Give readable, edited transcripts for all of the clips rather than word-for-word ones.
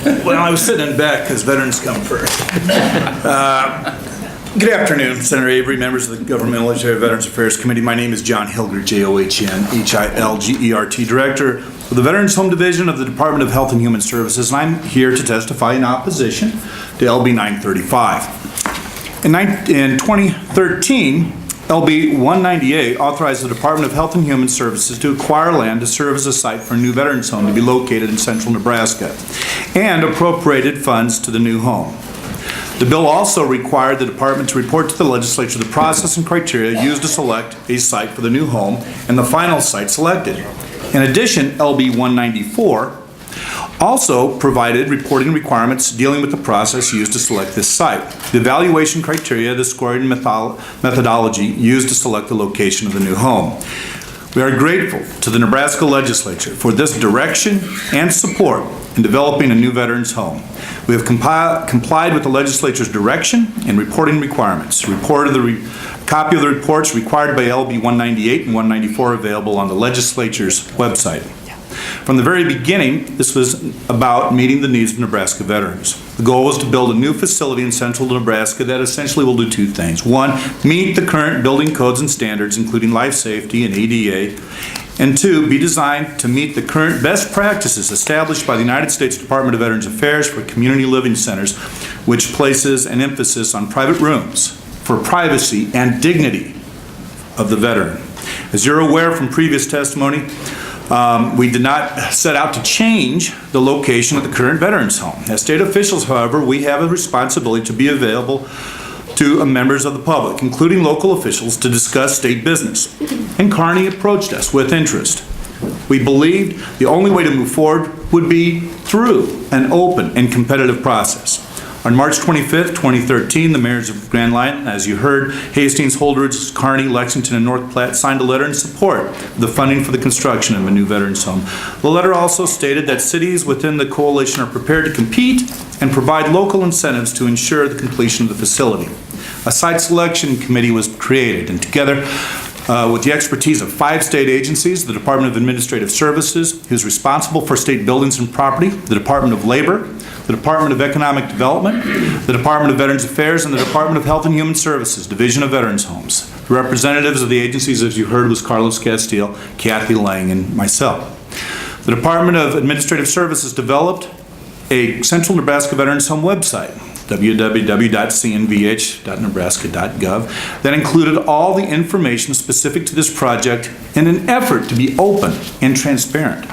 Well, I was sitting in back because veterans come first. Good afternoon, Senator Avery, members of the Government Military Veterans Affairs Committee. My name is John Hilgert, John-Hilgert, Director of the Veterans Home Division of the Department of Health and Human Services, and I'm here to testify in opposition to LB935. In 2013, LB938 authorized the Department of Health and Human Services to acquire land to serve as a site for a new veterans home to be located in central Nebraska, and appropriated funds to the new home. The bill also required the department to report to the legislature the process and criteria used to select a site for the new home and the final site selected. In addition, LB994 also provided reporting requirements dealing with the process used to select this site, the evaluation criteria, the scoring methodology used to select the location of the new home. We are grateful to the Nebraska legislature for this direction and support in developing a new veterans home. We have complied with the legislature's direction and reporting requirements. Copy of the reports required by LB998 and 194 available on the legislature's website. From the very beginning, this was about meeting the needs of Nebraska veterans. The goal was to build a new facility in central Nebraska that essentially will do two things. One, meet the current building codes and standards, including life safety and ADA. And two, be designed to meet the current best practices established by the United States Department of Veterans Affairs for community living centers, which places an emphasis on private rooms for privacy and dignity of the veteran. As you're aware from previous testimony, we did not set out to change the location of the current veterans home. As state officials, however, we have a responsibility to be available to members of the public, including local officials, to discuss state business. And Kearney approached us with interest. We believed the only way to move forward would be through an open and competitive process. On March 25th, 2013, the mayors of Grand Line, as you heard, Hastings, Holdrege, Kearney, Lexington, and North Platte signed a letter in support of the funding for the construction of a new veterans home. The letter also stated that cities within the coalition are prepared to compete and provide local incentives to ensure the completion of the facility. A site selection committee was created, and together with the expertise of 5 state agencies, the Department of Administrative Services, who's responsible for state buildings and property, the Department of Labor, the Department of Economic Development, the Department of Veterans Affairs, and the Department of Health and Human Services, Division of Veterans Homes. The representatives of the agencies, as you heard, was Carlos Castile, Kathy Lang, and myself. The Department of Administrative Services developed a Central Nebraska Veterans Home website, www.cnvh.nebraska.gov, that included all the information specific to this project in an effort to be open and transparent.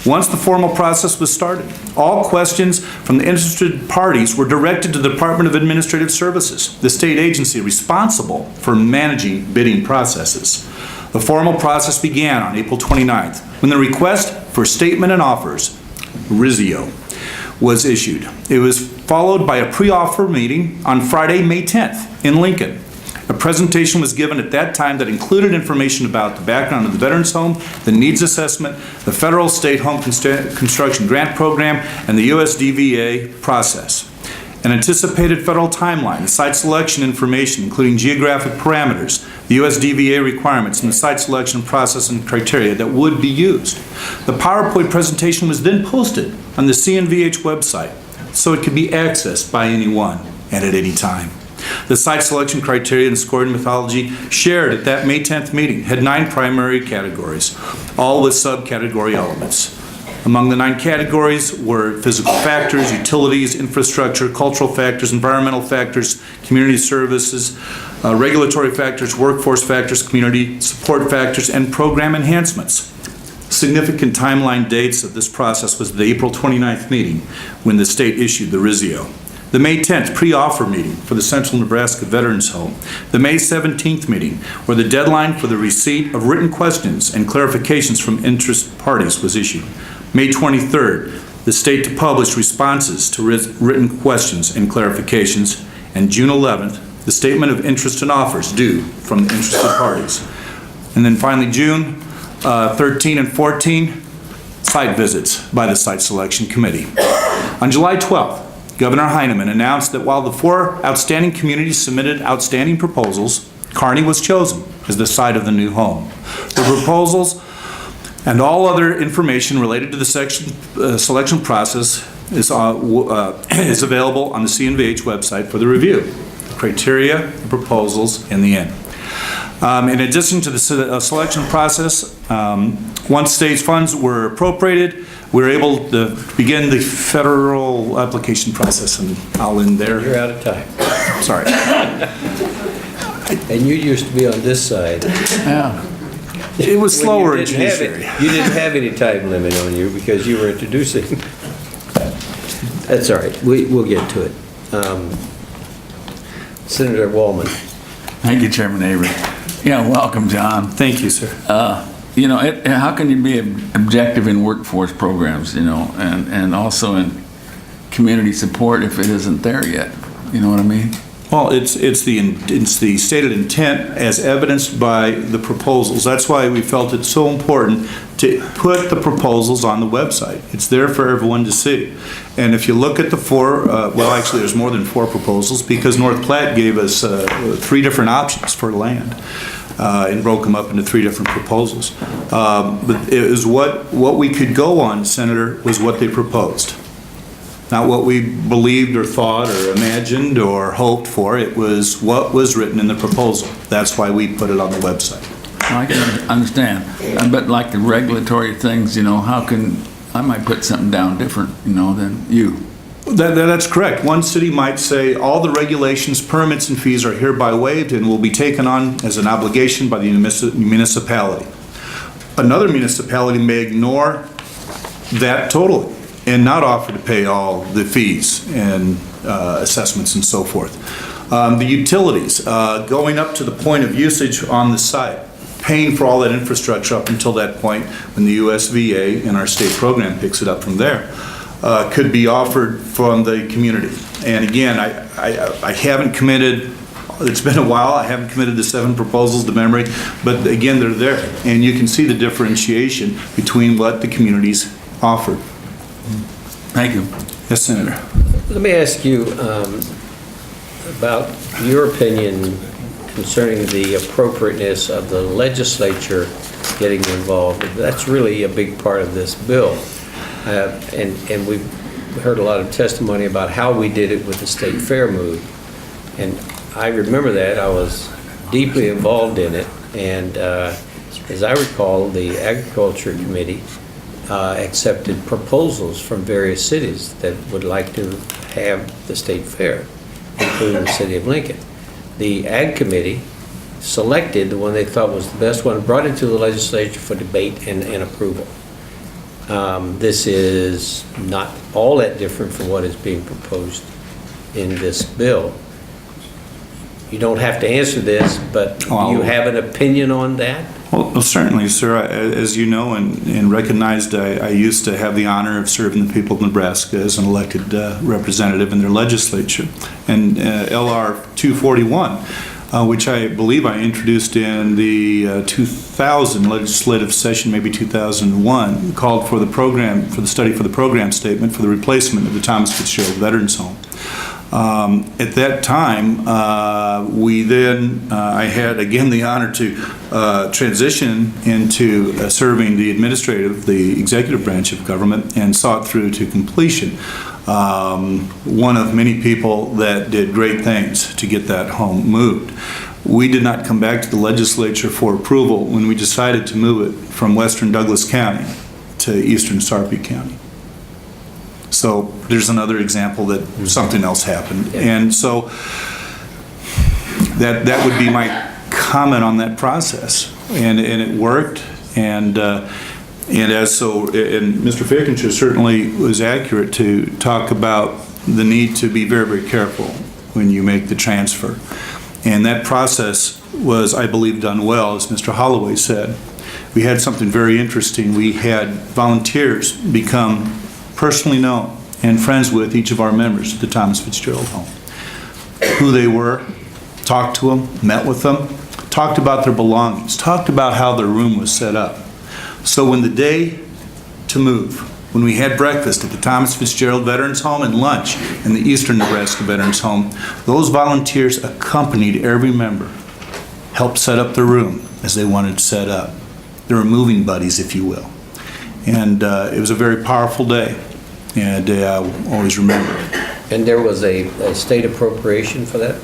Once the formal process was started, all questions from the interested parties were directed to the Department of Administrative Services, the state agency responsible for managing bidding processes. The formal process began on April 29th, when the request for statement and offers, RISIO, was issued. It was followed by a pre-offer meeting on Friday, May 10th in Lincoln. A presentation was given at that time that included information about the background of the veterans home, the needs assessment, the federal state home construction grant program, and the USDVA process. An anticipated federal timeline, the site selection information, including geographic parameters, the USDVA requirements, and the site selection process and criteria that would be used. The PowerPoint presentation was then posted on the CNVH website, so it could be accessed by anyone and at any time. The site selection criteria and scoring methodology shared at that May 10th meeting had 9 primary categories, all with subcategory elements. Among the 9 categories were physical factors, utilities, infrastructure, cultural factors, environmental factors, community services, regulatory factors, workforce factors, community support factors, and program enhancements. Significant timeline dates of this process was the April 29th meeting when the state issued the RISIO, the May 10th pre-offer meeting for the Central Nebraska Veterans Home, the May 17th meeting where the deadline for the receipt of written questions and clarifications from interested parties was issued, May 23rd, the state to publish responses to written questions and clarifications, and June 11th, the statement of interest and offers due from the interested parties. And then finally, June 13 and 14, site visits by the Site Selection Committee. On July 12th, Governor Heineman announced that while the 4 outstanding communities submitted outstanding proposals, Kearney was chosen as the site of the new home. The proposals and all other information related to the selection process is available on the CNVH website for the review. The criteria, the proposals, and the end. In addition to the selection process, once state funds were appropriated, we were able to begin the federal application process, and I'll end there. You're out of time. Sorry. And you used to be on this side. Yeah. It was slower in You didn't have any time limit on you because you were introducing. That's all right. We'll get to it. Senator Wallman. Thank you, Chairman Avery. Yeah, welcome, John. Thank you, sir. You know, how can you be objective in workforce programs, you know, and also in community support if it isn't there yet? You know what I mean? Well, it's the stated intent as evidenced by the proposals. That's why we felt it's so important to put the proposals on the website. It's there for everyone to see. And if you look at the four, well, actually, there's more than 4 proposals because North Platte gave us 3 different options for land. And broke them up into 3 different proposals. But it was what we could go on, Senator, was what they proposed. Not what we believed or thought or imagined or hoped for. It was what was written in the proposal. That's why we put it on the website. I can understand. But like the regulatory things, you know, how can, I might put something down different, you know, than you. That's correct. One city might say all the regulations, permits, and fees are hereby waived and will be taken on as an obligation by the municipality. Another municipality may ignore that totally and not offer to pay all the fees and assessments and so forth. The utilities, going up to the point of usage on the site, paying for all that infrastructure up until that point when the USVA and our state program picks it up from there. Could be offered from the community. And again, I haven't committed, it's been a while, I haven't committed the 7 proposals to memory, but again, they're there. And you can see the differentiation between what the communities offered. Thank you. Yes, Senator. Let me ask you about your opinion concerning the appropriateness of the legislature getting involved. That's really a big part of this bill. And we've heard a lot of testimony about how we did it with the state fair move. And I remember that. I was deeply involved in it. And as I recall, the Agriculture Committee accepted proposals from various cities that would like to have the state fair, including the city of Lincoln. The Ag Committee selected the one they thought was the best one, brought it to the legislature for debate and approval. This is not all that different from what is being proposed in this bill. You don't have to answer this, but do you have an opinion on that? Well, certainly, sir. As you know and recognized, I used to have the honor of serving the people of Nebraska as an elected representative in their legislature. And LR 241, which I believe I introduced in the 2000 legislative session, maybe 2001, called for the program, for the study for the program statement for the replacement of the Thomas Fitzgerald Veterans Home. At that time, I had again the honor to transition into serving the executive branch of government and saw it through to completion. One of many people that did great things to get that home moved. We did not come back to the legislature for approval when we decided to move it from western Douglas County to eastern Sarpy County. So there's another example that something else happened. And so that would be my comment on that process. And it worked. And Mr. Fickinger certainly was accurate to talk about the need to be very, very careful when you make the transfer. And that process was, I believe, done well, as Mr. Holloway said. We had something very interesting. We had volunteers become personally known and friends with each of our members at the Thomas Fitzgerald home. Who they were, talked to them, met with them, talked about their belongings, talked about how their room was set up. So when the day to move, when we had breakfast at the Thomas Fitzgerald Veterans Home and lunch in the Eastern Nebraska Veterans Home, those volunteers accompanied every member, helped set up the room as they wanted to set up. They were moving buddies, if you will. And it was a very powerful day. and always remember. And there was a state appropriation for that?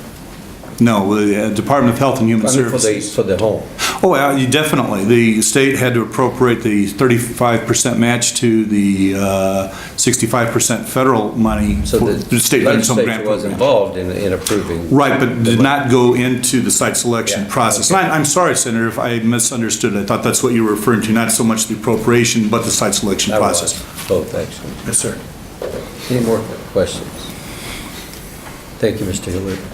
No, the Department of Health and Human I mean, Services. for the home? Oh, you definitely. The state had to appropriate the 35% match to the 65% federal money So for the the state veterans home legislature grant was program. involved in approving? Right, but did not go into the site selection Yeah, process. okay. And I'm sorry, Senator, if I misunderstood. I thought that's what you were referring to, not so much the appropriation, but the site selection That was process. both, actually. Yes, sir. Any more questions? Thank you, Mr. Hilgert.